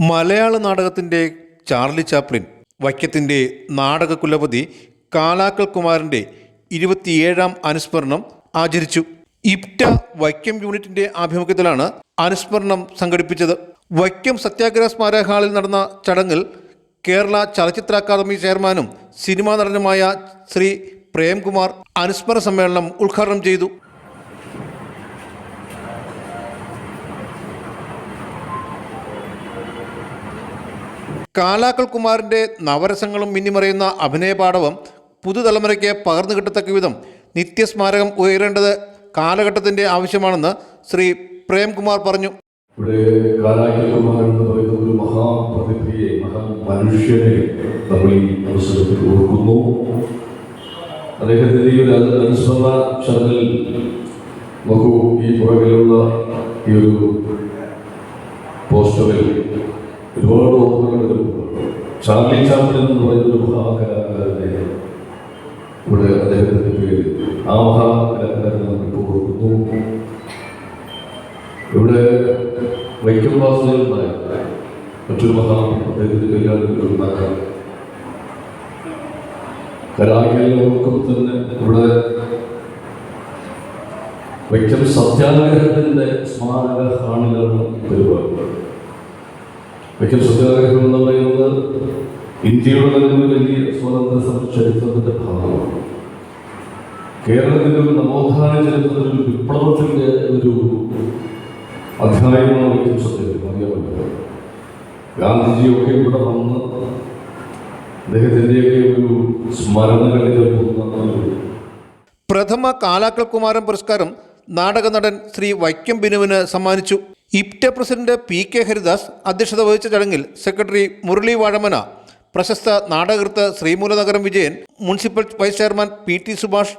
മലയാള നാടകത്തിൻ്റെ Charlie Chaplin, വൈക്കത്തിൻ്റെ നാടകകുലപതി Kalakkal കുമാരൻ്റെ 27ാം അനുസ്മരണം ആചരിച്ചു. ഇപ്റ്റ വൈക്കം യൂണിറ്റിൻ്റെ ആഭിമുഖ്യത്തിലാണ് അനുസ്മരണം സംഘടിപ്പിച്ചത്. വൈക്കം സത്യാഗ്രഹ സ്മാരക ഹാളിൽ നടന്ന ചടങ്ങിൽ കേരള ചലച്ചിത്ര അക്കാദമി ചെയർമാനും സിനിമാ നടനുമായ ശ്രീ പ്രേംകുമാർ അനുസ്മരണ സമ്മേളനം ഉദ്ഘാടനം ചെയ്തു. കാലാക്കൽ കുമാറിൻ്റെ നവരസങ്ങളും മിന്നിമറയുന്ന അഭിനയപാടവം പുതുതലമുറയ്ക്ക് പകർന്നു കിട്ടത്തക്ക വിധം നിത്യസ്മാരകം ഉയരേണ്ടത് കാലഘട്ടത്തിൻ്റെ ആവശ്യമാണെന്ന് ശ്രീ പ്രേംകുമാർ പറഞ്ഞു. ഇവിടെ കാലാക്കൽ കുമാർ എന്ന് പറയുന്ന ഒരു മഹാപ്രതിഭയെ, മനുഷ്യനെ നമ്മൾ ഈ അവസരത്തിൽ ഓർക്കുന്നു. അദ്ദേഹത്തിൻ്റെ ഈ ഒരു അനുസ്മരണ ചടങ്ങിൽ നോക്കൂ, ഈ പുറകിലുള്ള ഈ ഒരു പോസ്റ്ററിൽ ഒരുപാട് ഓർമ്മകൾ. ചാർലി ചാപ്ലിൻ എന്ന് പറയുന്ന ഒരു മഹാകലാകാരനെ ഇവിടെ അദ്ദേഹത്തിൻ്റെ പേര്, ആ മഹാകലാകാരനെ നമ്മളിപ്പോൾ ഓർക്കുന്നു. ഇവിടെ വൈക്കം വാസുദേവനായ മറ്റൊരു അദ്ദേഹത്തിൻ്റെ കല്യാണത്തിൽ ഉണ്ടാക്കാൻ കലാകാരനോടൊപ്പം തന്നെ ഇവിടെ വൈക്കം സത്യാഗ്രഹത്തിൻ്റെ സ്മാരക ഹാളിലാണ് പരിപാടി. വൈക്കം സത്യാഗ്രഹം എന്ന് പറയുന്നത് ഇന്ത്യയുടെ തന്നെ വലിയ സ്വാതന്ത്ര്യ സമര ചരിത്രത്തിൻ്റെ ഭാഗമാണ്. കേരളത്തിൻ്റെ ഒരു നവോത്ഥാന ചരിത്രത്തിൽ ഒരു വിപ്ലവത്തിൻ്റെ ഒരു അധ്യായമാണ് വൈക്കം സത്യാഗ്രഹം. അറിയാമല്ലോ, ഗാന്ധിജിയൊക്കെ ഇവിടെ വന്ന് അദ്ദേഹത്തിൻ്റെയൊക്കെ ഒരു സ്മരണകളിൽ പ്രഥമ കാലാക്കൽ കുമാരൻ പുരസ്കാരം നാടക നടൻ ശ്രീ വൈക്കം ബിനുവിന് സമ്മാനിച്ചു. ഇപ്റ്റ പ്രസിഡന്റ് PK ഹരിദാസ് അധ്യക്ഷത വഹിച്ച ചടങ്ങിൽ സെക്രട്ടറി മുരളി വാഴമന, പ്രശസ്ത നാടകകൃത്ത് Sreemoolanagaram Vijayan, municipal vice chairman PT Subhash,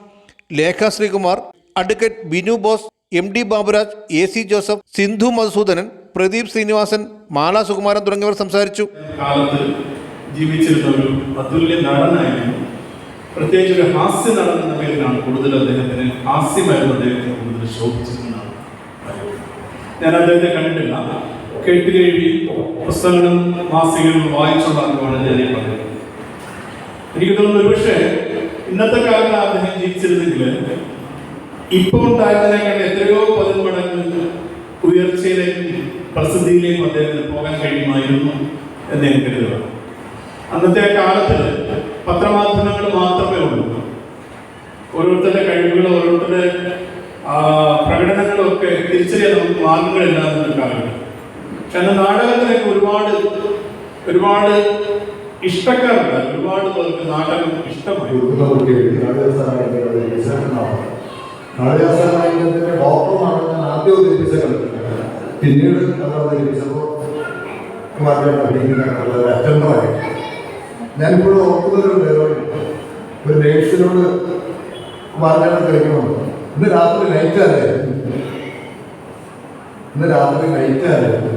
Lekha Sreekumar, advocate Binu Bose, MD Baburaj, AC Joseph, Sindhu Madhusoodanan, Pradeep Sreenivasan, Mala Sukumaran തുടങ്ങിയവർ സംസാരിച്ചു. ജീവിച്ചിരുന്ന ഒരു അതുല്യ നടനായിരുന്നു. പ്രത്യേകിച്ച് ഒരു ഹാസ്യ നടൻ എന്ന പേരിലാണ് കൂടുതൽ അദ്ദേഹത്തിന് ഹാസ്യമായിരുന്നു അദ്ദേഹത്തിന് കൂടുതൽ ശോഭിച്ചിരുന്നതാണ്. ഞാൻ അദ്ദേഹത്തെ കണ്ടിട്ടില്ല, കേട്ടുകേഴ്വി പുസ്തകങ്ങളും മാസികകളും വായിച്ചുള്ള അറിവാണ് ഞാൻ പറയുന്നത്. എനിക്ക് തോന്നുന്നു ഒരുപക്ഷെ ഇന്നത്തെ കാലത്ത് അദ്ദേഹം ജീവിച്ചിരുന്നെങ്കിൽ ഇപ്പോൾ ഉണ്ടായതിനേക്കാൾ എത്രയോ 10 മടങ്ങ് ഉയർച്ചയിലേക്കും പ്രസിദ്ധിയിലേക്കും അദ്ദേഹത്തിന് പോകാൻ കഴിയുമായിരുന്നു എന്ന് ഞാൻ കരുതുക. അന്നത്തെ കാലത്ത് പത്രമാധ്യമങ്ങൾ മാത്രമേ ഉള്ളൂ. ഓരോരുത്തരുടെ കഴിവുകളും ഓരോരുത്തരുടെ പ്രകടനങ്ങളും ഒക്കെ തിരിച്ചറിയാൻ നമുക്ക് മാർഗങ്ങളില്ലാത്ത കാലഘട്ടം. പക്ഷെ അന്ന് നാടകത്തിലേക്ക് ഒരുപാട് ഇഷ്ടക്കാരുണ്ട്. ഒരുപാട് പേർക്ക് നാടകം ഇഷ്ടമായി. ഡോക്ടറുമാണ് ഞാൻ ആദ്യം അവതരിപ്പിച്ചത്. പിന്നീട് അത് അവതരിപ്പിച്ചപ്പോൾ അറ്റൻഡറായി. ഞാനിപ്പോഴും ഓർക്കുന്നൊരു ഡയലോഗ്, ഒരു നേഴ്സിനോട് കുമാരനെ കഴിക്കണം, ഇന്ന് രാത്രി നൈറ്റാണ്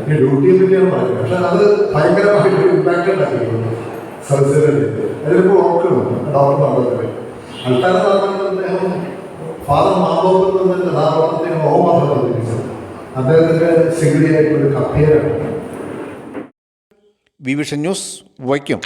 ഈ ഡ്യൂട്ടിയെ പറ്റിയാണ് പറയുന്നത്. പക്ഷെ അത് ഭയങ്കരമായിട്ട് ഇമ്പാക്റ്റ് ഉണ്ടാക്കിയിട്ടുണ്ട് സർജറി. അതിലിപ്പോൾ ഓർക്കണം ഡോക്ടർ നടന്നത്. ആൾക്കാരെ നടന്നത് അദ്ദേഹം ഫാദർ മാധവന്റെ കഥാപാത്രത്തെ ഓമാത്രം അവതരിപ്പിച്ചത്. അദ്ദേഹത്തിൻ്റെ സിഗിരിയായിട്ടൊരു കപ്പേരാണ്. Vision news, Vaikom.